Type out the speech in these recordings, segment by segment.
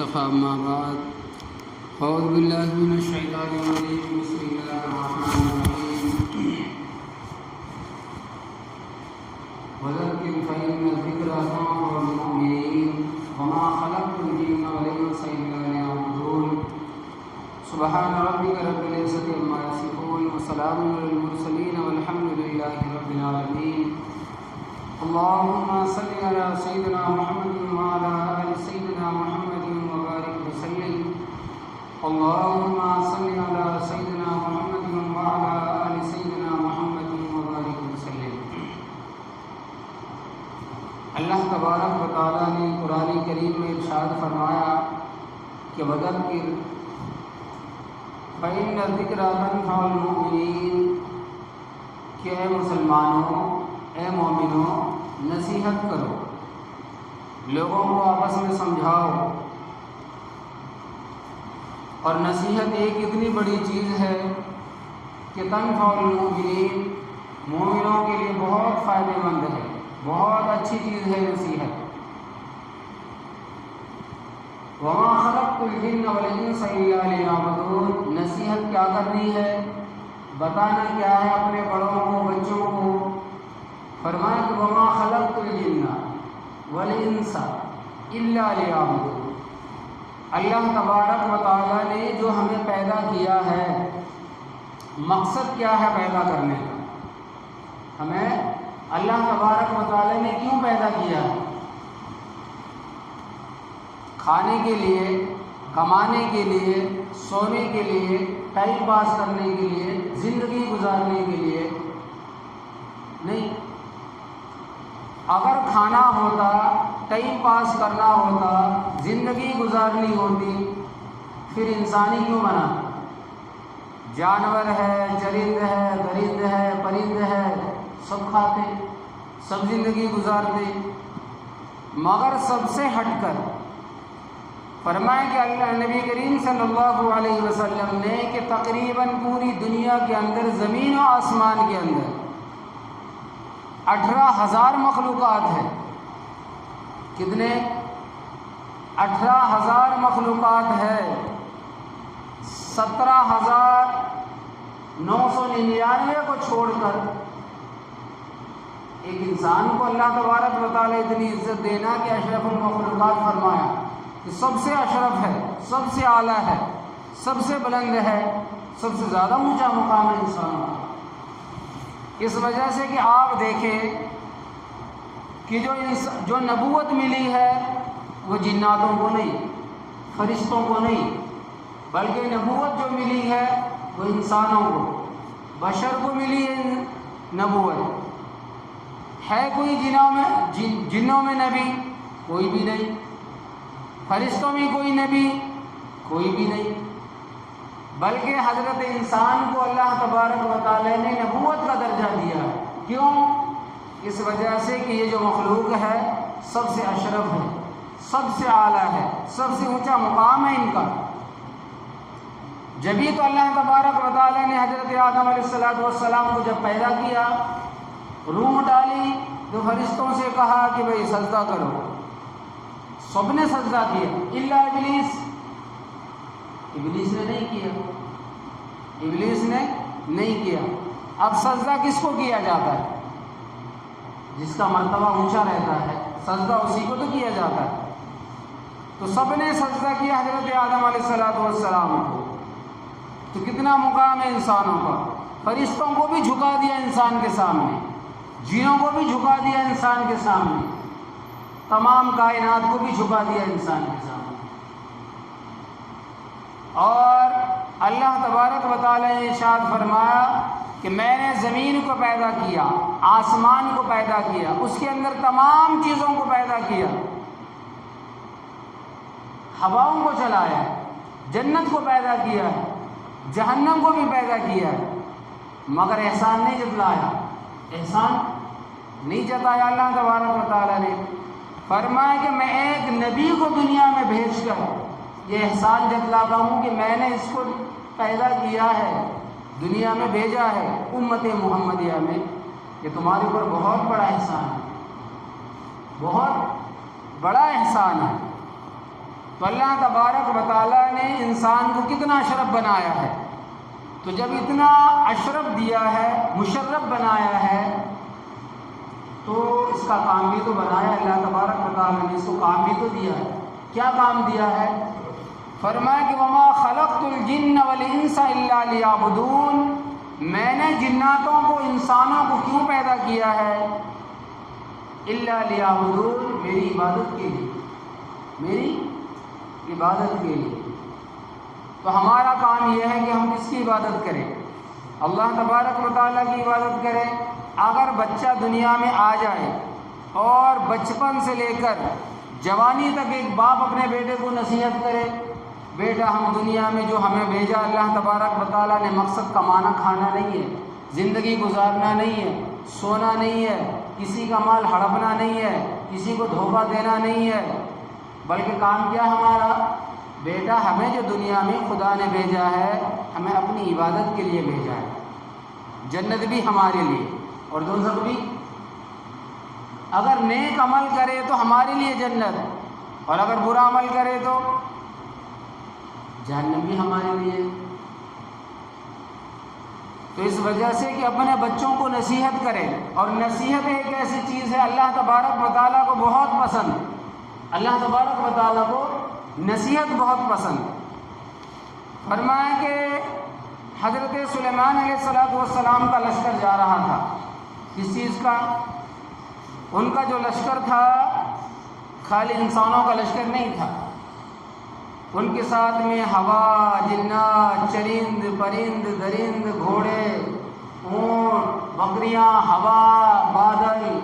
المصطفى أما بعد أعوذ بالله من الشيطان الرجيم بسم الله الرحمن الرحيم وذكر فإن الذكرى تنفع المؤمنين وما خلقت الجن والإنس إلا ليعبدون سبحان ربك رب العزة عما يصفون وسلام على المرسلين والحمد لله رب العالمين اللهم صل على سيدنا محمد وعلى آل سيدنا محمد وبارك وسلم اللهم صل على سيدنا محمد وعلى آل سيدنا محمد وبارك وسلم۔ اللہ تبارک و تعالیٰ نے قرآن کریم میں ارشاد فرمایا کہ وذکر فإن الذکرى تنفع المؤمنین، کہ اے مسلمانوں، اے مومنوں، نصیحت کرو، لوگوں کو آپس میں سمجھاؤ، اور نصیحت ایک اتنی بڑی چیز ہے کہ تنفع المؤمنین، مومنوں کے لیے بہت فائدہ مند ہے، بہت اچھی چیز ہے نصیحت۔ وما خلقت الجن والانس الا ليعبدون، نصیحت کیا کرنی ہے، بتانا کیا ہے اپنے بڑوں کو، بچوں کو۔ فرمایا کہ وما خلقت الجن والانس الا ليعبدون، اللہ تبارک و تعالیٰ نے جو ہمیں پیدا کیا ہے، مقصد کیا ہے پیدا کرنے کا، ہمیں اللہ تبارک و تعالیٰ نے کیوں پیدا کیا ہے؟ کھانے کے لیے، کمانے کے لیے، سونے کے لیے، ٹائم پاس کرنے کے لیے، زندگی گزارنے کے لیے نہیں۔ اگر کھانا ہوتا، ٹائم پاس کرنا ہوتا، زندگی گزارنی ہوتی، پھر انسانی کیوں بنا؟ جانور ہے، چرند ہے، درند ہے، پرند ہے، سب کھاتے، سب زندگی گزارتے، مگر سب سے ہٹ کر فرمائے کہ اللہ نبی کریم صلی اللہ علیہ وسلم نے کہ تقریباً پوری دنیا کے اندر، زمین و آسمان کے اندر 18,000 مخلوقات ہیں۔ کتنے؟ 18,000 مخلوقات ہے۔ 17,999 کو چھوڑ کر ایک انسان کو اللہ تبارک و تعالیٰ اتنی عزت دینا کہ اشرف المخلوقات فرمایا کہ سب سے اشرف ہے، سب سے اعلیٰ ہے، سب سے بلند ہے، سب سے زیادہ اونچا مقام ہے انسانوں کا۔ اس وجہ سے کہ آپ دیکھیں کہ جو نبوت ملی ہے وہ جناتوں کو نہیں، فرشتوں کو نہیں، بلکہ نبوت جو ملی ہے وہ انسانوں کو، بشر کو ملی ہے نبوت۔ ہے کوئی جنوں میں نبی؟ کوئی بھی نہیں۔ فرشتوں میں کوئی نبی؟ کوئی بھی نہیں۔ بلکہ حضرت انسان کو اللہ تبارک و تعالی نے نبوت کا درجہ دیا ہے۔ کیوں؟ اس وجہ سے کہ یہ جو مخلوق ہے سب سے اشرف ہے، سب سے اعلیٰ ہے، سب سے اونچا مقام ہے ان کا۔ جبھی تو اللہ تبارک و تعالی نے حضرت آدم علیہ السلام کو جب پیدا کیا، روح ڈالی، تو فرشتوں سے کہا کہ بھئی سجدہ کرو، سب نے سجدہ کیا الا ابلیس۔ ابلیس نے نہیں کیا، ابلیس نے نہیں کیا۔ اب سجدہ کس کو کیا جاتا ہے؟ جس کا مرتبہ اونچا رہتا ہے، سجدہ اسی کو تو کیا جاتا ہے۔ تو سب نے سجدہ کیا حضرت آدم علیہ السلام کو، تو کتنا مقام ہے انسانوں کا۔ فرشتوں کو بھی جھکا دیا انسان کے سامنے، جنوں کو بھی جھکا دیا انسان کے سامنے، تمام کائنات کو بھی جھکا دیا انسان کے سامنے۔ اور اللہ تبارک و تعالی نے ارشاد فرمایا کہ میں نے زمین کو پیدا کیا، آسمان کو پیدا کیا، اس کے اندر تمام چیزوں کو پیدا کیا، ہواؤں کو چلایا، جنت کو پیدا کیا، جہنم کو بھی پیدا کیا، مگر احسان نہیں جتلایا، احسان نہیں جتایا اللہ تبارک و تعالی نے۔ فرمایا کہ میں ایک نبی کو دنیا میں بھیج کر یہ احسان جتلاتا ہوں کہ میں نے اس کو پیدا کیا ہے، دنیا میں بھیجا ہے، امت محمدیہ میں، یہ تمہارے اوپر بہت بڑا احسان ہے، بہت بڑا احسان ہے۔ تو اللہ تبارک و تعالیٰ نے انسان کو کتنا اشرف بنایا ہے. تو جب اتنا اشرف دیا ہے، مشرف بنایا ہے، تو اس کا کام بھی تو بنایا اللہ تبارک و تعالیٰ نے، اس کو کام بھی تو دیا ہے. کیا کام دیا ہے؟ فرمایا کہ وما خلقت الجن والانس الا لیعبدون، میں نے جناتوں کو انسانوں کو کیوں پیدا کیا ہے؟ الا لیعبدون، میری عبادت کے لیے، میری عبادت کے لیے. تو ہمارا کام یہ ہے کہ ہم کس کی عبادت کریں؟ اللہ تبارک و تعالیٰ کی عبادت کریں. اگر بچہ دنیا میں آ جائے اور بچپن سے لے کر جوانی تک ایک باپ اپنے بیٹے کو نصیحت کرے، بیٹا ہم دنیا میں جو ہمیں بھیجا اللہ تبارک و تعالیٰ نے مقصد کمانا کھانا نہیں ہے، زندگی گزارنا نہیں ہے، سونا نہیں ہے، کسی کا مال ہڑپنا نہیں ہے، کسی کو دھوکہ دینا نہیں ہے، بلکہ کام کیا ہمارا؟ بیٹا ہمیں جو دنیا میں خدا نے بھیجا ہے ہمیں اپنی عبادت کے لیے بھیجا ہے. جنت بھی ہمارے لیے اور دوزخ بھی. اگر نیک عمل کرے تو ہمارے لیے جنت، اور اگر برا عمل کرے تو جہنم بھی ہمارے لیے. تو اس وجہ سے کہ اپنے بچوں کو نصیحت کرے، اور نصیحت ایک ایسی چیز ہے اللہ تبارک و تعالیٰ کو بہت پسند، اللہ تبارک و تعالیٰ کو نصیحت بہت پسند. فرمایا کہ حضرت سلیمان علیہ السلام کا لشکر جا رہا تھا. کس چیز کا؟ ان کا جو لشکر تھا خالی انسانوں کا لشکر نہیں تھا، ان کے ساتھ میں ہوا، جنات، چرند پرند درند، گھوڑے، اونٹ، بکریاں، ہوا، بادل،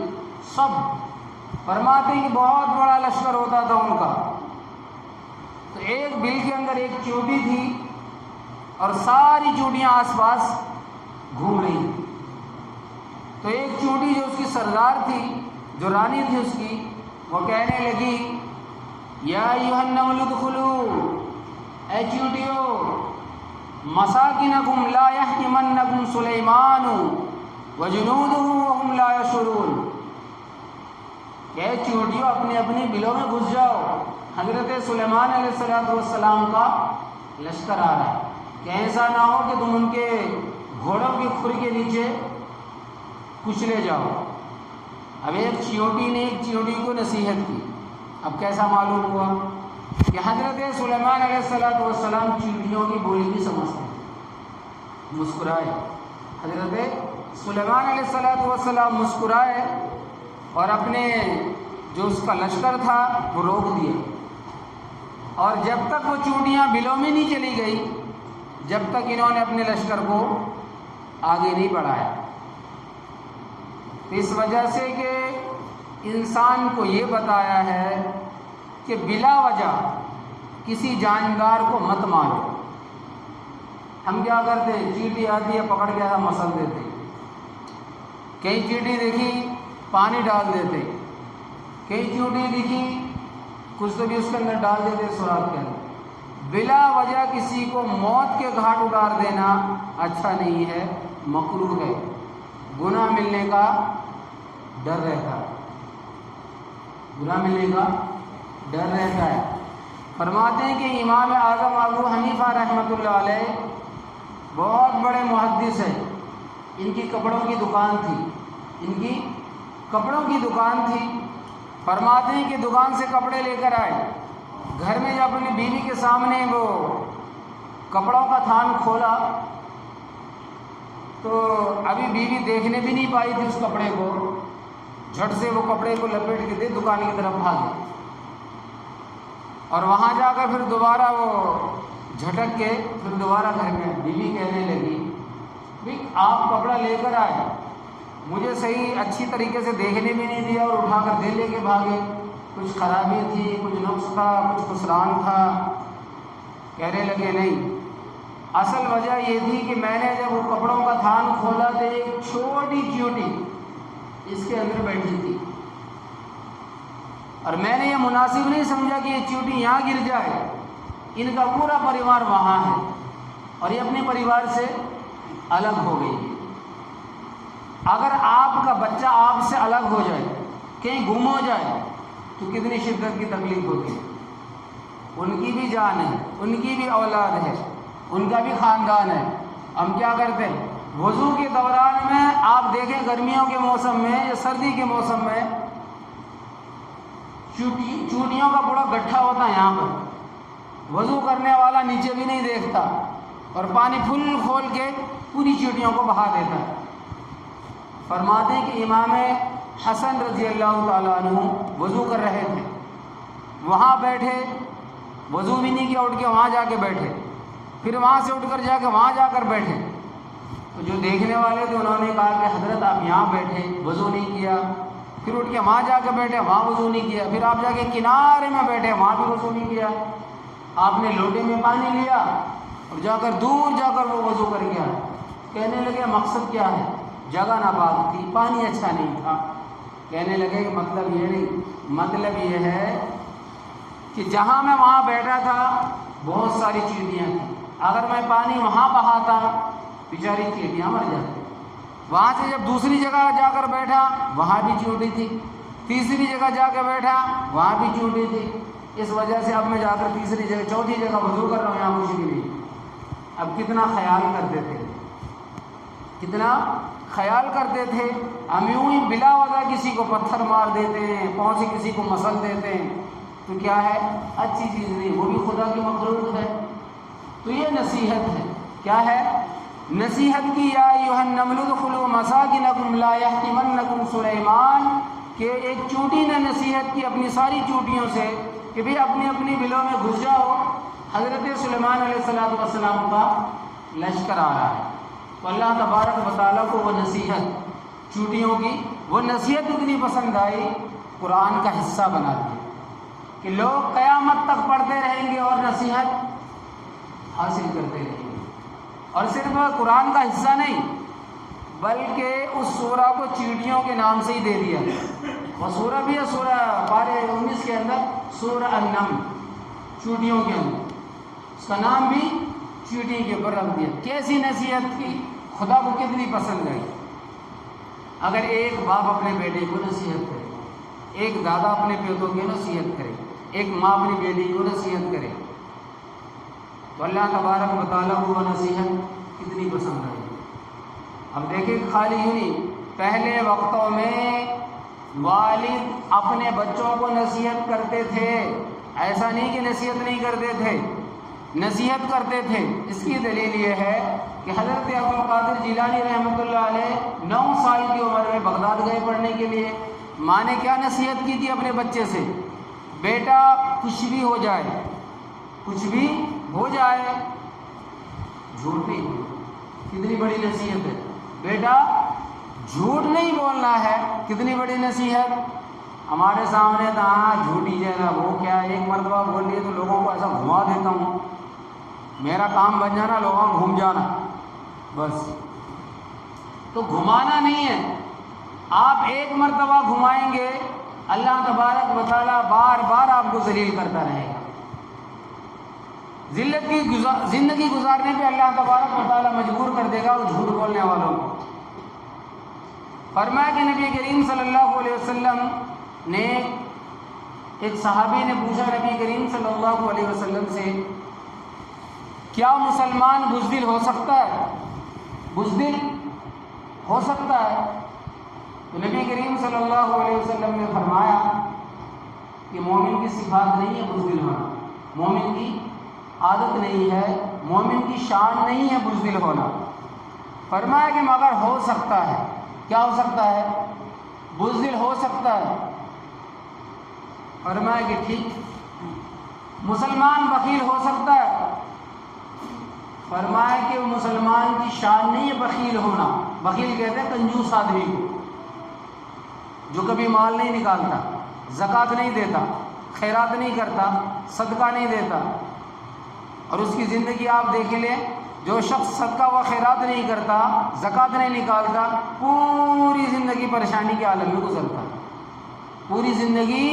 سب. فرماتے ہیں کہ بہت بڑا لشکر ہوتا تھا ان کا. تو ایک بل کے اندر ایک چیونٹی تھی اور ساری چیونٹیاں آس پاس گھوم رہی تھی. تو ایک چیونٹی جو اس کی سردار تھی، جو رانی تھی اس کی، وہ کہنے لگی یا ایھا النمل ادخلوا، اے چیونٹیو، مساکنکم لا یحطمنکم سلیمان وجنودہ وہم لا یشعرون. کہ چیونٹیوں اپنی اپنی بلوں میں گھس جاؤ، حضرت سلیمان علیہ السلام کا لشکر آ رہا ہے. کہ ایسا نہ ہو کہ تم ان کے گھوڑوں کی کھر کے نیچے کچلے جاؤ. اب ایک چیونٹی نے ایک چیونٹی کو نصیحت کی. اب کیسا معلوم ہوا کہ حضرت سلیمان علیہ السلام چیونٹیوں کی بولی بھی سمجھتے ہیں. مسکرائے، حضرت سلیمان علیہ السلام مسکرائے اور اپنے جو اس کا لشکر تھا وہ روک دیا. اور جب تک وہ چیونٹیاں بلوں میں نہیں چلی گئی، جب تک انہوں نے اپنے لشکر کو آگے نہیں بڑھایا. اس وجہ سے کہ انسان کو یہ بتایا ہے کہ بلا وجہ کسی جاندار کو مت مارو. ہم کیا کرتے ہیں؟ چیونٹی آتی ہے پکڑ کے ہم مسل دیتے، کئی چیونٹی دیکھی پانی ڈال دیتے، کئی چیونٹی دیکھی کچھ تو بھی اس کے اندر ڈال دیتے سوراخ کے اندر. بلا وجہ کسی کو موت کے گھاٹ اتار دینا اچھا نہیں ہے، مکروہ ہے. گناہ ملنے کا ڈر رہتا ہے، گناہ ملنے کا ڈر رہتا ہے. فرماتے ہیں کہ امام اعظم ابو حنیفہ رحمۃ اللہ علیہ بہت بڑے محدث ہیں. ان کی کپڑوں کی دکان تھی، ان کی کپڑوں کی دکان تھی. فرماتے ہیں کہ دکان سے کپڑے لے کر آئے، گھر میں جب اپنی بیوی کے سامنے وہ کپڑوں کا تھان کھولا تو ابھی بیوی دیکھنے بھی نہیں پائی تھی اس کپڑے کو، جھٹ سے وہ کپڑے کو لپیٹ کے دے دکان کی طرف بھاگے. اور وہاں جا کر پھر دوبارہ وہ جھٹک کے پھر دوبارہ گھر میں بیوی کہنے لگی بھئی آپ کپڑا لے کر آئے، مجھے صحیح اچھی طریقے سے دیکھنے بھی نہیں دیا اور اٹھا کر دے لے کے بھاگے. کچھ خرابی تھی، کچھ نقص تھا، کچھ خسران تھا. کہنے لگے نہیں، اصل وجہ یہ تھی کہ میں نے جب وہ کپڑوں کا تھان کھولا تو ایک چھوٹی چیونٹی اس کے اندر بیٹھی تھی، اور میں نے یہ مناسب نہیں سمجھا کہ یہ چیونٹی یہاں گر جائے. ان کا پورا پریوار وہاں ہے اور یہ اپنے پریوار سے الگ ہو گئی. اگر آپ کا بچہ آپ سے الگ ہو جائے، کہیں گم ہو جائے تو کتنی شدت کی تکلیف ہوتی ہے. ان کی بھی جان ہے، ان کی بھی اولاد ہے، ان کا بھی خاندان ہے. ہم کیا کرتے ہیں وضو کے دوران میں؟ آپ دیکھیں گرمیوں کے موسم میں یا سردی کے موسم میں چوٹیوں کا بڑا گٹھا ہوتا ہے یہاں پر. وضو کرنے والا نیچے بھی نہیں دیکھتا اور پانی پھل کھول کے پوری چوٹیوں کو بہا دیتا ہے. فرماتے ہیں کہ امام حسن رضی اللہ تعالیٰ عنہ وضو کر رہے تھے، وہاں بیٹھے، وضو بھی نہیں کیا، اٹھ کے وہاں جا کے بیٹھے، پھر وہاں سے اٹھ کر جا کے وہاں جا کر بیٹھے. تو جو دیکھنے والے تھے انہوں نے کہا کہ حضرت آپ یہاں بیٹھے، وضو نہیں کیا، پھر اٹھ کے وہاں جا کے بیٹھے، وہاں وضو نہیں کیا، پھر آپ جا کے کنارے میں بیٹھے، وہاں بھی وضو نہیں کیا. آپ نے لوٹے میں پانی لیا اور جا کر دور جا کر وہ وضو کر گیا. کہنے لگے مقصد کیا ہے؟ جگہ ناپاک تھی، پانی اچھا نہیں تھا. کہنے لگے کہ مطلب یہ نہیں، مطلب یہ ہے کہ جہاں میں وہاں بیٹھا تھا بہت ساری چیونٹیاں تھیں، اگر میں پانی وہاں بہاتا بیچاری چیونٹیاں مر جاتی. وہاں سے جب دوسری جگہ جا کر بیٹھا وہاں بھی چیونٹی تھی، تیسری جگہ جا کے بیٹھا وہاں بھی چیونٹی تھی. اس وجہ سے اب میں جا کر تیسری جگہ چوتھی جگہ وضو کر رہا ہوں، یہاں کچھ بھی نہیں. اب کتنا خیال کرتے تھے، کتنا خیال کرتے تھے. ہم یوں ہی بلا وجہ کسی کو پتھر مار دیتے ہیں، پاؤں سے کسی کو مسل دیتے ہیں، تو کیا ہے؟ اچھی چیز نہیں، وہ بھی خدا کی مخلوق ہے. تو یہ نصیحت ہے. کیا ہے؟ نصیحت کی. یا ایھا النمل ادخلوا مساکنکم لا یحطمنکم سلیمان، کہ ایک چونٹی نے نصیحت کی اپنی ساری چونٹیوں سے کہ بھی اپنی اپنی بلوں میں گھس جاؤ. حضرت سلیمان علیہ السلام کا لشکر آ رہا ہے، تو اللہ تبارک و تعالیٰ کو وہ نصیحت چونٹیوں کی وہ نصیحت اتنی پسند آئی، قرآن کا حصہ بنا دیا کہ لوگ قیامت تک پڑھتے رہیں گے اور نصیحت حاصل کرتے رہیں گے. اور صرف قرآن کا حصہ نہیں بلکہ اس سورہ کو چیونٹیوں کے نام سے ہی دے دیا. وہ سورہ بھی ہے، سورہ پارے 19 کے اندر سورہ النمل، چیونٹیوں کے اندر، اس کا نام بھی چیونٹی کے اوپر رکھ دیا. کیسی نصیحت کی، خدا کو کتنی پسند ہے. اگر ایک باپ اپنے بیٹے کو نصیحت کرے، ایک دادا اپنے بیٹوں کی نصیحت کرے، ایک ماں اپنی بیٹی کو نصیحت کرے، تو اللہ تبارک و تعالیٰ کو وہ نصیحت کتنی پسند آئی. اب دیکھیں خالی یوں نہیں، پہلے وقتوں میں والد اپنے بچوں کو نصیحت کرتے تھے، ایسا نہیں کہ نصیحت نہیں کرتے تھے، نصیحت کرتے تھے. اس کی دلیل یہ ہے کہ حضرت عبدالقادر جیلانی رحمۃ اللہ علیہ 9 سال کی عمر میں بغداد گئے پڑھنے کے لیے. ماں نے کیا نصیحت کی تھی اپنے بچے سے؟ بیٹا کچھ بھی ہو جائے، کچھ بھی ہو جائے جھوٹ نہیں. کتنی بڑی نصیحت ہے، بیٹا جھوٹ نہیں بولنا ہے. کتنی بڑی نصیحت. ہمارے سامنے تھا جھوٹی جانا، وہ کیا ایک مرتبہ بول لیے تو لوگوں کو ایسا گھما دیتا ہوں، میرا کام بن جانا لوگوں کو گھوم جانا بس. تو گھمانا نہیں ہے، آپ ایک مرتبہ گھمائیں گے اللہ تبارک و تعالیٰ بار بار آپ کو ذلیل کرتا رہے گا. زندگی گزارنے پہ اللہ تبارک و تعالیٰ مجبور کر دے گا وہ جھوٹ بولنے والوں کو. فرمایا کہ نبی کریم صلی اللہ علیہ وسلم نے، ایک صحابی نے پوچھا نبی کریم صلی اللہ علیہ وسلم سے، کیا مسلمان بزدل ہو سکتا ہے؟ بزدل ہو سکتا ہے؟ تو نبی کریم صلی اللہ علیہ وسلم نے فرمایا کہ مومن کی صفات نہیں ہے بزدل ہونا، مومن کی عادت نہیں ہے، مومن کی شان نہیں ہے بزدل ہونا. فرمایا کہ مگر ہو سکتا ہے. کیا ہو سکتا ہے؟ بزدل ہو سکتا ہے. فرمایا کہ ٹھیک. مسلمان بخیل ہو سکتا ہے؟ فرمایا کہ مسلمان کی شان نہیں ہے بخیل ہونا. بخیل کہتے ہیں کنجوس آدمی کو، جو کبھی مال نہیں نکالتا، زکوٰۃ نہیں دیتا، خیرات نہیں کرتا، صدقہ نہیں دیتا. اور اس کی زندگی آپ دیکھ لیں، جو شخص صدقہ و خیرات نہیں کرتا، زکوٰۃ نہیں نکالتا، پوری زندگی پریشانی کے عالم میں گزرتا، پوری زندگی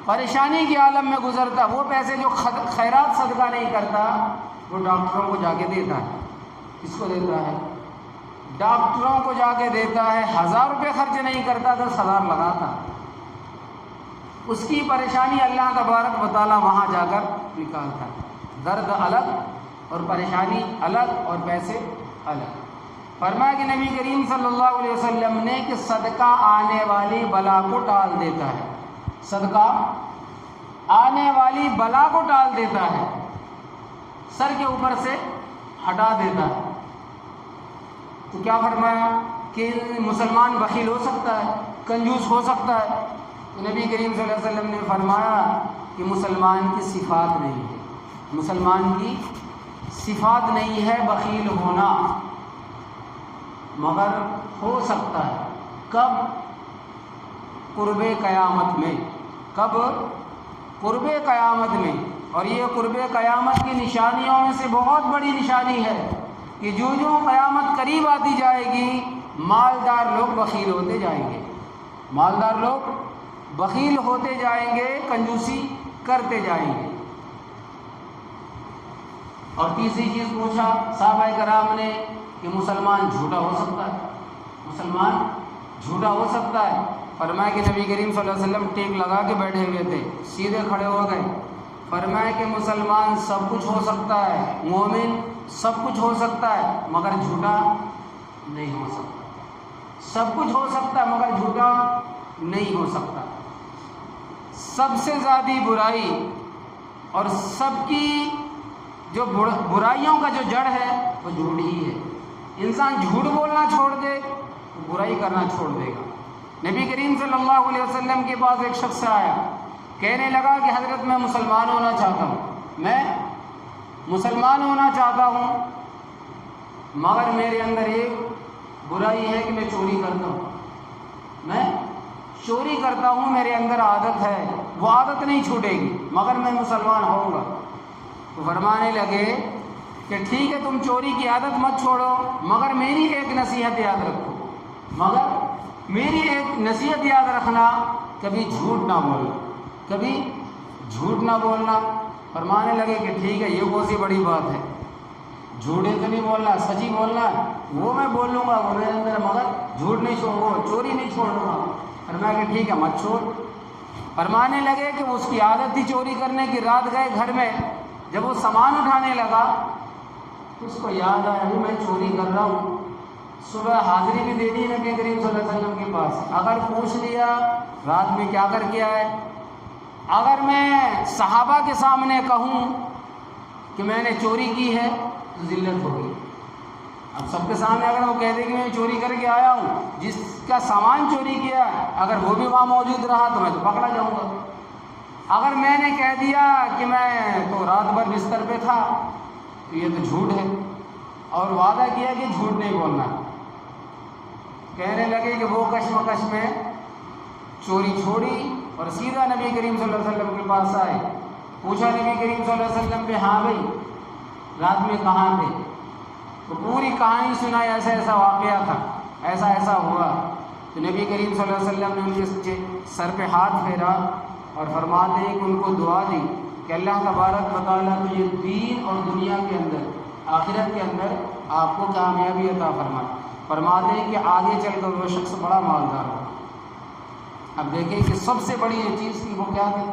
پریشانی کے عالم میں گزرتا. وہ پیسے جو خیرات صدقہ نہیں کرتا وہ ڈاکٹروں کو جا کے دیتا ہے. کس کو دیتا ہے؟ ڈاکٹروں کو جا کے دیتا ہے. 1000 روپے خرچ نہیں کرتا، 10,000 لگاتا. اس کی پریشانی اللہ تبارک و تعالیٰ وہاں جا کر نکالتا ہے۔ درد الگ اور پریشانی الگ اور پیسے الگ۔ فرمایا کہ نبی کریم صلی اللہ علیہ وسلم نے کہ صدقہ آنے والی بلا کو ٹال دیتا ہے، صدقہ آنے والی بلا کو ٹال دیتا ہے، سر کے اوپر سے ہٹا دیتا ہے۔ تو کیا فرمایا کہ مسلمان بخیل ہو سکتا ہے، کنجوس ہو سکتا ہے؟ تو نبی کریم صلی اللہ علیہ وسلم نے فرمایا کہ مسلمان کی صفات نہیں ہے، مسلمان کی صفات نہیں ہے بخیل ہونا، مگر ہو سکتا ہے کب؟ قرب قیامت میں، کب؟ قرب قیامت میں۔ اور یہ قرب قیامت کی نشانیوں میں سے بہت بڑی نشانی ہے کہ جو قیامت قریب آتی جائے گی مالدار لوگ بخیل ہوتے جائیں گے، مالدار لوگ بخیل ہوتے جائیں گے، کنجوسی کرتے جائیں گے۔ اور تیسری چیز پوچھا صحابہ کرام نے کہ مسلمان جھوٹا ہو سکتا ہے، مسلمان جھوٹا ہو سکتا ہے؟ فرمایا کہ نبی کریم صلی اللہ علیہ وسلم ٹیک لگا کے بیٹھے ہوئے تھے، سیدھے کھڑے ہو گئے۔ فرمایا کہ مسلمان سب کچھ ہو سکتا ہے، مومن سب کچھ ہو سکتا ہے مگر جھوٹا نہیں ہو سکتا، سب کچھ ہو سکتا ہے مگر جھوٹا نہیں ہو سکتا۔ سب سے زیادہ برائی اور سب کی جو برائیوں کا جو جڑ ہے وہ جھوٹ ہی ہے۔ انسان جھوٹ بولنا چھوڑ دے تو برائی کرنا چھوڑ دے گا۔ نبی کریم صلی اللہ علیہ وسلم کے پاس ایک شخص آیا، کہنے لگا کہ حضرت میں مسلمان ہونا چاہتا ہوں، میں مسلمان ہونا چاہتا ہوں مگر میرے اندر ایک برائی ہے کہ میں چوری کرتا ہوں، میں چوری کرتا ہوں، میرے اندر عادت ہے، وہ عادت نہیں چھوٹے گی مگر میں مسلمان ہوں گا۔ تو فرمانے لگے کہ ٹھیک ہے تم چوری کی عادت مت چھوڑو مگر میری ایک نصیحت یاد رکھو، مگر میری ایک نصیحت یاد رکھنا، کبھی جھوٹ نہ بولنا، کبھی جھوٹ نہ بولنا۔ فرمانے لگے کہ ٹھیک ہے یہ کون سی بڑی بات ہے، جھوٹے تو نہیں بولنا، سچی بولنا وہ میں بول لوں گا، وہ میرے اندر، مگر جھوٹ نہیں چھوڑوں گا، چوری نہیں چھوڑوں گا۔ فرمایا کہ ٹھیک ہے مت چھوڑ۔ فرمانے لگے کہ اس کی عادت تھی چوری کرنے کی، رات گئے گھر میں، جب وہ سامان اٹھانے لگا تو اس کو یاد آیا وہ میں چوری کر رہا ہوں۔ صبح حاضری بھی دے دی نبی کریم صلی اللہ علیہ وسلم کے پاس، اگر پوچھ لیا رات میں کیا کر کے آئے، اگر میں صحابہ کے سامنے کہوں کہ میں نے چوری کی ہے تو ذلت ہوگی۔ اب سب کے سامنے اگر وہ کہہ دے کہ میں چوری کر کے آیا ہوں، جس کا سامان چوری کیا اگر وہ بھی وہاں موجود رہا تو میں تو پکڑا جاؤں گا۔ اگر میں نے کہہ دیا کہ میں تو رات بھر بستر پہ تھا تو یہ تو جھوٹ ہے، اور وعدہ کیا کہ جھوٹ نہیں بولنا۔ کہنے لگے کہ وہ کشمکش میں چوری چھوڑی اور سیدھا نبی کریم صلی اللہ علیہ وسلم کے پاس آئے، پوچھا نبی کریم صلی اللہ علیہ وسلم پہ، ہاں بھائی رات میں کہاں تھے؟ تو پوری کہانی سنائی، ایسا ایسا واقعہ تھا، ایسا ایسا ہوا۔ تو نبی کریم صلی اللہ علیہ وسلم نے ان کے سر پہ ہاتھ پھیرا اور فرماتے ہیں کہ ان کو دعا دی کہ اللہ تبارک و تعالیٰ تجھے دین اور دنیا کے اندر، آخرت کے اندر آپ کو کامیابی عطا فرمائے۔ فرماتے ہیں کہ آگے چل کر وہ شخص بڑا مالدار ہو۔ اب دیکھیں کہ سب سے بڑی یہ چیز تھی وہ کیا تھی؟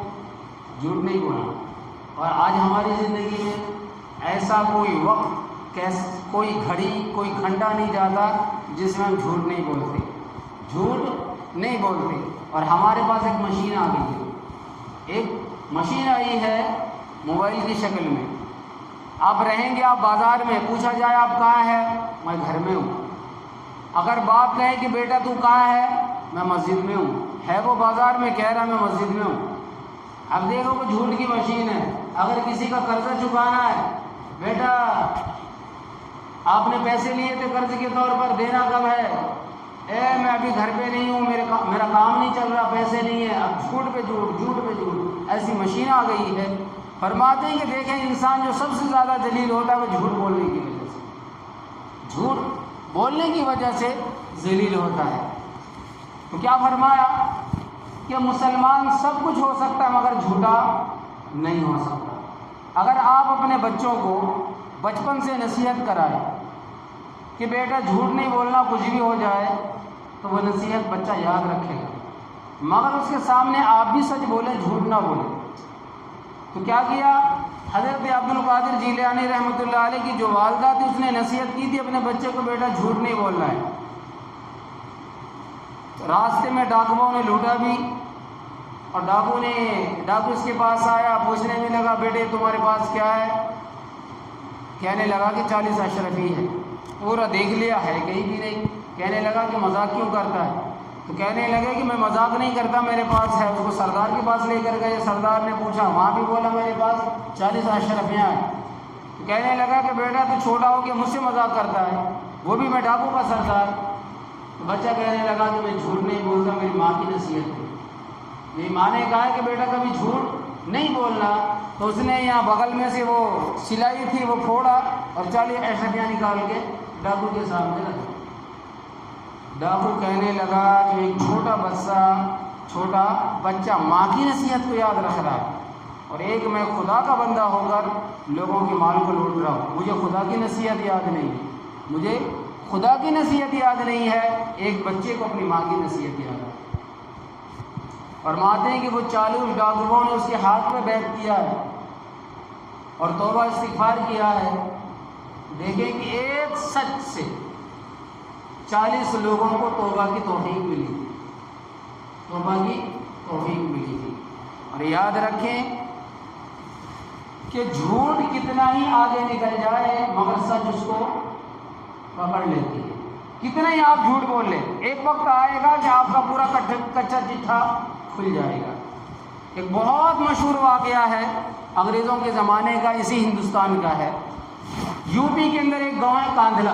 جھوٹ نہیں بولنا۔ اور آج ہماری زندگی میں ایسا کوئی وقت، کوئی گھڑی، کوئی گھنٹہ نہیں جاتا جس میں ہم جھوٹ نہیں بولتے، جھوٹ نہیں بولتے۔ اور ہمارے پاس ایک مشین آ گئی ہے، ایک مشین آئی ہے موبائل کی شکل میں۔ آپ رہیں گے، آپ بازار میں، پوچھا جائے آپ کہاں ہے؟ میں گھر میں ہوں۔ اگر باپ کہے کہ بیٹا تو کہاں ہے؟ میں مسجد میں ہوں، ہے وہ بازار میں، کہہ رہا میں مسجد میں ہوں۔ اب دیکھو وہ جھوٹ کی مشین ہے۔ اگر کسی کا قرضہ چکانا ہے، بیٹا آپ نے پیسے لیے تھے قرض کے طور پر، دینا کب ہے؟ میں ابھی گھر پہ نہیں ہوں، میرا کام نہیں چل رہا، پیسے نہیں ہیں۔ اب جھوٹ پہ جھوٹ، جھوٹ پہ جھوٹ، ایسی مشین آ گئی ہے۔ فرماتے ہیں کہ دیکھیں انسان جو سب سے زیادہ ذلیل ہوتا ہے وہ جھوٹ بولنے کی وجہ سے، جھوٹ بولنے کی وجہ سے ذلیل ہوتا ہے۔ تو کیا فرمایا کہ مسلمان سب کچھ ہو سکتا ہے مگر جھوٹا نہیں ہو سکتا۔ اگر آپ اپنے بچوں کو بچپن سے نصیحت کرائیں کہ بیٹا جھوٹ نہیں بولنا، کچھ بھی ہو جائے، تو وہ نصیحت بچہ یاد رکھے گا۔ مگر اس کے سامنے آپ بھی سچ بولیں، جھوٹ نہ بولیں۔ تو کیا کیا؟ حضرت عبد القادر جیلانی رحمۃ اللہ علیہ کی جو والدہ تھی اس نے نصیحت کی تھی اپنے بچے کو، بیٹا جھوٹ نہیں بولنا ہے۔ راستے میں ڈاکوؤں نے لوٹا بھی، اور ڈاکو اس کے پاس آیا، پوچھنے میں لگا بیٹے تمہارے پاس کیا ہے؟ کہنے لگا کہ 40 اشرفی ہے۔ پورا دیکھ لیا ہے کہیں بھی نہیں۔ کہنے لگا کہ مذاق کیوں کرتا ہے؟ تو کہنے لگے کہ میں مذاق نہیں کرتا، میرے پاس ہے۔ اس کو سردار کے پاس لے کر گئے، سردار نے پوچھا، وہاں بھی بولا میرے پاس 40 اشرفیاں ہیں۔ تو کہنے لگا کہ بیٹا تو چھوٹا ہو کے مجھ سے مذاق کرتا ہے، وہ بھی میں ڈاکو کا سردار۔ تو بچہ کہنے لگا کہ میں جھوٹ نہیں بولتا، میری ماں کی نصیحت ہے۔ میری ماں نے کہا کہ بیٹا کبھی جھوٹ نہیں بولنا۔ تو اس نے یہاں بغل میں سے وہ سلائی تھی وہ پھوڑا اور 40 اشرفیاں نکال کے ڈاکو کے سامنے رکھا۔ ڈاکو کہنے لگا کہ ایک چھوٹا بچہ ماں کی نصیحت کو یاد رکھ رہا ہے، اور ایک میں خدا کا بندہ ہو کر لوگوں کے مال کو لوٹ رہا ہوں، مجھے خدا کی نصیحت یاد نہیں ہے، مجھے خدا کی نصیحت یاد نہیں ہے، ایک بچے کو اپنی ماں کی نصیحت یاد ہے۔ فرماتے ہیں کہ وہ 40 ڈاکوؤں نے اس کے ہاتھ پہ بیعت کیا ہے اور توبہ استغفار کیا ہے۔ دیکھیں کہ ایک سچ سے 40 لوگوں کو توبہ کی توفیق ملی تھی، توبہ کی توفیق ملی تھی۔ اور یاد رکھیں کہ جھوٹ کتنا ہی آگے نکل جائے مگر سچ اس کو پکڑ لیتی ہے۔ کتنا ہی آپ جھوٹ بول لیں، ایک وقت آئے گا کہ آپ کا پورا کچا چٹھا کھل جائے گا۔ ایک بہت مشہور واقعہ ہے انگریزوں کے زمانے کا، اسی ہندوستان کا ہے۔ یو پی کے اندر ایک گاؤں ہے کاندھلا،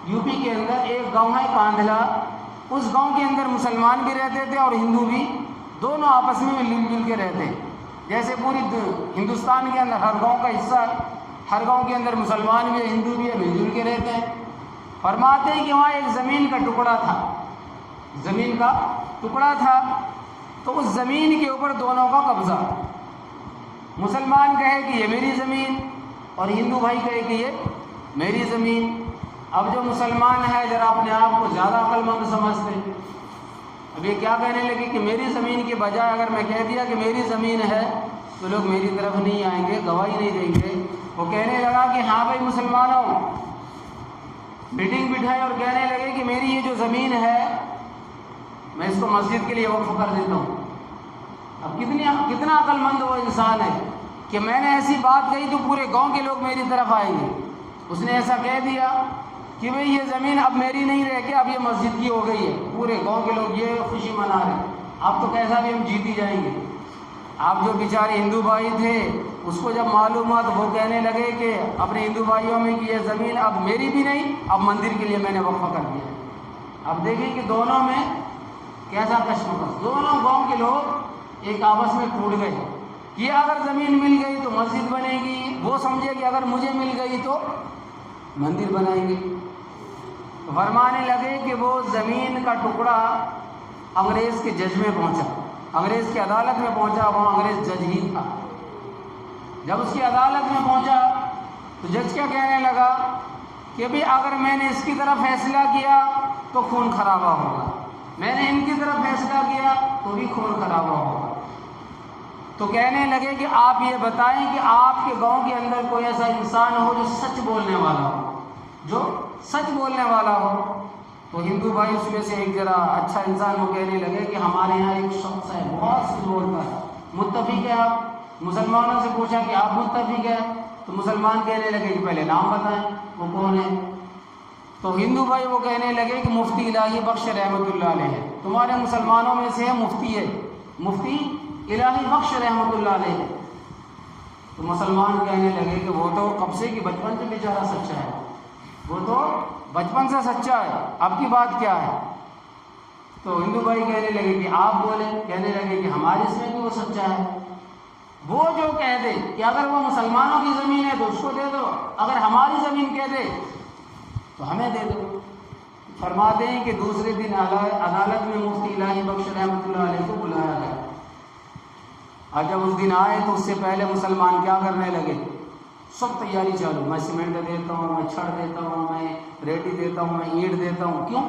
یو پی کے اندر ایک گاؤں ہے کاندھلا۔ اس گاؤں کے اندر مسلمان بھی رہتے تھے اور ہندو بھی، دونوں آپس میں مل جل کے رہتے۔ جیسے پوری ہندوستان کے اندر ہر گاؤں کا حصہ، ہر گاؤں کے اندر مسلمان بھی ہے ہندو بھی ہے، مل جل کے رہتے ہیں۔ فرماتے ہیں کہ وہاں ایک زمین کا ٹکڑا تھا، زمین کا ٹکڑا تھا، تو اس زمین کے اوپر دونوں کا قبضہ۔ مسلمان کہے کہ یہ میری زمین اور ہندو بھائی کہے کہ یہ میری زمین۔ اب جو مسلمان ہے ذرا اپنے آپ کو زیادہ عقل مند سمجھتے، اب یہ کیا کہنے لگے کہ میری زمین کے بجائے اگر میں کہہ دیا کہ میری زمین ہے تو لوگ میری طرف نہیں آئیں گے، گواہی نہیں دیں گے۔ وہ کہنے لگا کہ ہاں بھائی مسلمانوں، میٹنگ بٹھائے اور کہنے لگے کہ میری یہ جو زمین ہے میں اس کو مسجد کے لیے وقف کر دیتا ہوں۔ اب کتنا عقل مند وہ انسان ہے کہ میں نے ایسی بات کہی تو پورے گاؤں کے لوگ میری طرف آئیں گے۔ اس نے ایسا کہہ دیا کہ بھئی یہ زمین اب میری نہیں رہ کے اب یہ مسجد کی ہو گئی ہے، پورے گاؤں کے لوگ یہ خوشی منا رہے ہیں، اب تو کیسا بھی ہم جیتی جائیں گے۔ آپ جو بیچارے ہندو بھائی تھے اس کو جب معلوم ہوا تو وہ کہنے لگے کہ اپنے ہندو بھائیوں میں کہ یہ زمین اب میری بھی نہیں، اب مندر کے لیے میں نے وقف کر دیا۔ اب دیکھیں کہ دونوں میں کیسا کشمکش، دونوں گاؤں کے لوگ ایک آپس میں ٹوٹ گئے کہ اگر زمین مل گئی تو مسجد بنے گی، وہ سمجھے کہ اگر مجھے مل گئی تو مندر بنائیں گے۔ فرمانے لگے کہ وہ زمین کا ٹکڑا انگریز کے جج میں پہنچا، انگریز کی عدالت میں پہنچا، وہ انگریز جج ہی تھا۔ جب اس کی عدالت میں پہنچا تو جج کیا کہنے لگا کہ بھی اگر میں نے اس کی طرف فیصلہ کیا تو خون خرابہ ہوگا، میں نے ان کی طرف فیصلہ کیا تو بھی خون خرابہ ہوگا۔ تو کہنے لگے کہ آپ یہ بتائیں کہ آپ کے گاؤں کے اندر کوئی ایسا انسان ہو جو سچ بولنے والا ہو، جو سچ بولنے والا ہو۔ تو ہندو بھائی اس میں سے ایک ذرا اچھا انسان وہ کہنے لگے کہ ہمارے یہاں ایک شخص ہے بہت سچ بولتا ہے، متفق ہے آپ؟ مسلمانوں سے پوچھا کہ آپ متفق ہے؟ تو مسلمان کہنے لگے کہ پہلے نام بتائیں وہ کون ہے؟ تو ہندو بھائی وہ کہنے لگے کہ مفتی الہی بخش رحمۃ اللہ علیہ ہے، تمہارے مسلمانوں میں سے ہے مفتی ہے، مفتی الہی بخش رحمۃ اللہ علیہ ہے۔ تو مسلمان کہنے لگے کہ وہ تو کب سے کہ بچپن سے بیچارہ سچا ہے، وہ تو بچپن سے سچا ہے، اب کی بات کیا ہے؟ تو ہندو بھائی کہنے لگے کہ آپ بولیں، کہنے لگے کہ ہمارے اس میں بھی وہ سچا ہے، وہ جو کہہ دے کہ اگر وہ مسلمانوں کی زمین ہے تو اس کو دے دو، اگر ہماری زمین کہہ دے تو ہمیں دے دو۔ فرماتے ہیں کہ دوسرے دن عدالت میں مفتی الہی بخش رحمۃ اللہ علیہ کو بلایا گیا، اور جب اس دن آئے تو اس سے پہلے مسلمان کیا کرنے لگے؟ سب تیاری چالو، میں سیمنٹ دیتا ہوں، میں چھڑ دیتا ہوں، میں ریتی دیتا ہوں، میں اینٹ دیتا ہوں۔ کیوں؟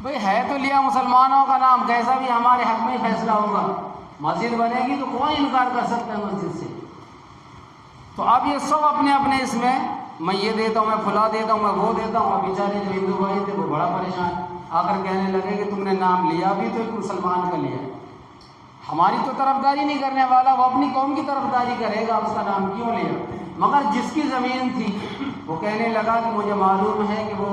بھئی ہے تو لیا مسلمانوں کا نام، کیسا بھی ہمارے حق میں فیصلہ ہوگا، مسجد بنے گی تو کون انکار کر سکتا ہے مسجد سے؟ تو اب یہ سب اپنے اپنے اس میں یہ دیتا ہوں، میں پھلا دیتا ہوں، میں وہ دیتا ہوں۔ اب بیچارے جو ہندو بھائی تھے وہ بڑا پریشان، آ کر کہنے لگے کہ تم نے نام لیا بھی تو ایک مسلمان کا لیا، ہماری تو طرفداری نہیں کرنے والا، وہ اپنی قوم کی طرفداری کرے گا، اس کا نام کیوں لیا؟ مگر جس کی زمین تھی وہ کہنے لگا کہ مجھے معلوم ہے کہ وہ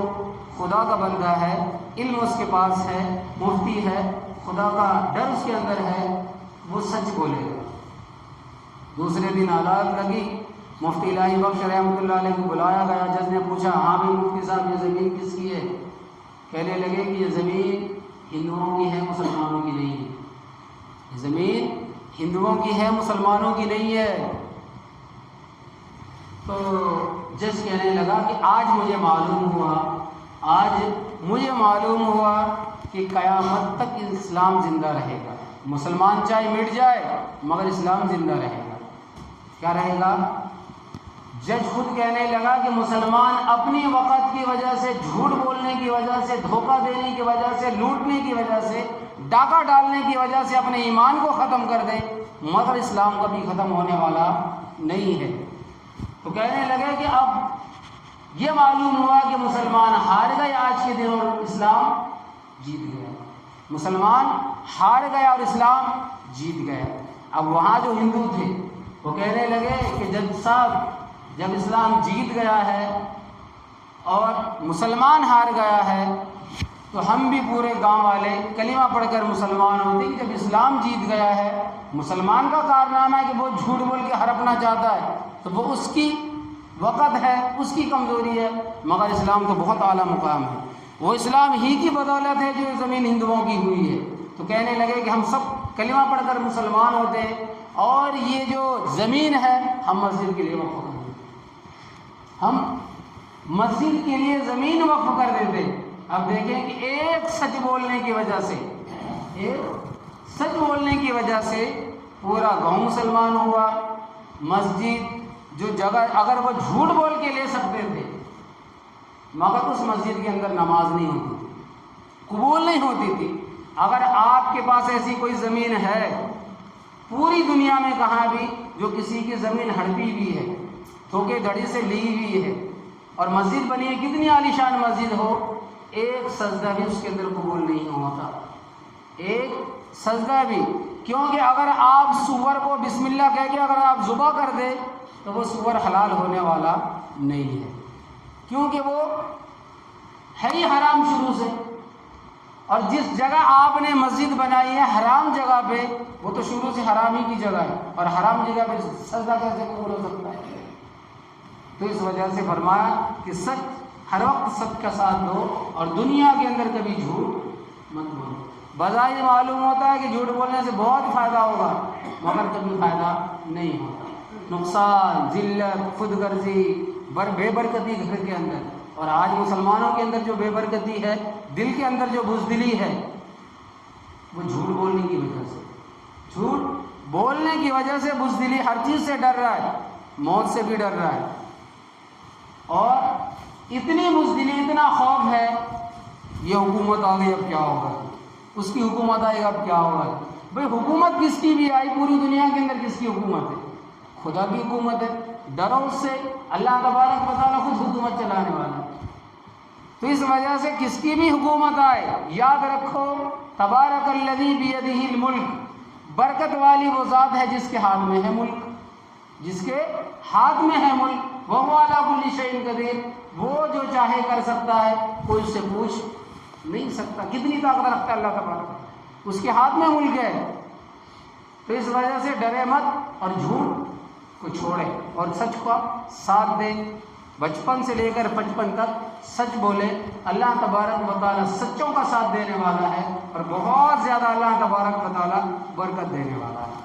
خدا کا بندہ ہے، علم اس کے پاس ہے، مفتی ہے، خدا کا ڈر اس کے اندر ہے، وہ سچ بولے گا۔ دوسرے دن عدالت لگی، مفتی الہی بخش رحمۃ اللہ علیہ کو بلایا گیا، جج نے پوچھا ہاں بھی مفتی صاحب یہ زمین کس کی ہے؟ کہنے لگے کہ یہ زمین ہندوؤں کی ہے، مسلمانوں کی نہیں ہے، یہ زمین ہندوؤں کی ہے، مسلمانوں کی نہیں ہے۔ تو جج کہنے لگا کہ آج مجھے معلوم ہوا کہ قیامت تک اسلام زندہ رہے گا، مسلمان چاہے مٹ جائے مگر اسلام زندہ رہے گا۔ کیا رہے گا؟ جج خود کہنے لگا کہ مسلمان اپنی وقت کی وجہ سے، جھوٹ بولنے کی وجہ سے، دھوکہ دینے کی وجہ سے، لوٹنے کی وجہ سے، ڈاکہ ڈالنے کی وجہ سے اپنے ایمان کو ختم کر دے مگر اسلام کبھی ختم ہونے والا نہیں ہے۔ تو کہنے لگے کہ اب یہ معلوم ہوا کہ مسلمان ہار گئے آج کے دن اور اسلام جیت گیا، مسلمان ہار گیا اور اسلام جیت گیا۔ اب وہاں جو ہندو تھے وہ کہنے لگے کہ جج صاحب جب اسلام جیت گیا ہے اور مسلمان ہار گیا ہے تو ہم بھی پورے گاؤں والے کلمہ پڑھ کر مسلمان ہوتے ہیں۔ جب اسلام جیت گیا ہے، مسلمان کا کارنامہ ہے کہ وہ جھوٹ بول کے ہڑپنا چاہتا ہے تو وہ اس کی وقت ہے، اس کی کمزوری ہے، مگر اسلام تو بہت اعلیٰ مقام ہے، وہ اسلام ہی کی بدولت ہے جو زمین ہندوؤں کی ہوئی ہے۔ تو کہنے لگے کہ ہم سب کلمہ پڑھ کر مسلمان ہوتے ہیں اور یہ جو زمین ہے ہم مسجد کے لیے وقف کر دیتے، ہم مسجد کے لیے زمین وقف کر دیتے۔ اب دیکھیں کہ ایک سچ بولنے کی وجہ سے پورا گاؤں مسلمان ہوا۔ مسجد جو جگہ اگر وہ جھوٹ بول کے لے سکتے تھے مگر اس مسجد کے اندر نماز نہیں ہوتی تھی، قبول نہیں ہوتی تھی۔ اگر آپ کے پاس ایسی کوئی زمین ہے پوری دنیا میں کہاں بھی جو کسی کی زمین ہڑپی ہوئی ہے، دھوکے دھڑی سے لی ہوئی ہے اور مسجد بنی ہے، کتنی عالیشان مسجد ہو، ایک سجدہ بھی اس کے اندر قبول نہیں ہوتا، ایک سجدہ بھی، کیونکہ اگر آپ سور کو بسم اللہ کہہ کے اگر آپ ذبح کر دے تو وہ سور حلال ہونے والا نہیں ہے، کیونکہ وہ ہے ہی حرام شروع سے۔ اور جس جگہ آپ نے مسجد بنائی ہے حرام جگہ پہ، وہ تو شروع سے حرام ہی کی جگہ ہے، اور حرام جگہ پہ سجدہ کیسے قبول ہو سکتا ہے؟ تو اس وجہ سے فرمایا کہ سچ ہر وقت سچ کا ساتھ دو اور دنیا کے اندر کبھی جھوٹ مت بولو۔ بظاہر معلوم ہوتا ہے کہ جھوٹ بولنے سے بہت فائدہ ہوگا مگر کبھی فائدہ نہیں ہوتا، نقصان، ذلت، خود غرضی، بے برکتی گھر کے اندر۔ اور آج مسلمانوں کے اندر جو بے برکتی ہے، دل کے اندر جو بزدلی ہے، وہ جھوٹ بولنے کی وجہ سے، جھوٹ بولنے کی وجہ سے بزدلی، ہر چیز سے ڈر رہا ہے، موت سے بھی ڈر رہا ہے، اور اتنی بزدلی، اتنا خوف ہے، یہ حکومت آ گئی اب کیا ہوگا، اس کی حکومت آئے گا اب کیا ہوگا۔ بھئی حکومت کس کی بھی آئی، پوری دنیا کے اندر کس کی حکومت ہے؟ خدا کی حکومت ہے، ڈرو اس سے، اللہ تبارک و تعالیٰ خود حکومت چلانے والا ہے۔ تو اس وجہ سے کس کی بھی حکومت آئے، یاد رکھو تبارک الذی بیدہ الملک، برکت والی وہ ذات ہے جس کے ہاتھ میں ہے ملک، جس کے ہاتھ میں ہے ملک، وہو علی کل شیء قدیر، وہ جو چاہے کر سکتا ہے، کوئی اس سے پوچھ نہیں سکتا، کتنی طاقت رکھتا ہے اللہ تبارک، اس کے ہاتھ میں ملک ہے۔ تو اس وجہ سے ڈرے مت اور جھوٹ کو چھوڑے اور سچ کا ساتھ دے، بچپن سے لے کر 55 تک سچ بولے۔ اللہ تبارک و تعالیٰ سچوں کا ساتھ دینے والا ہے اور بہت زیادہ اللہ تبارک و تعالیٰ برکت دینے والا ہے۔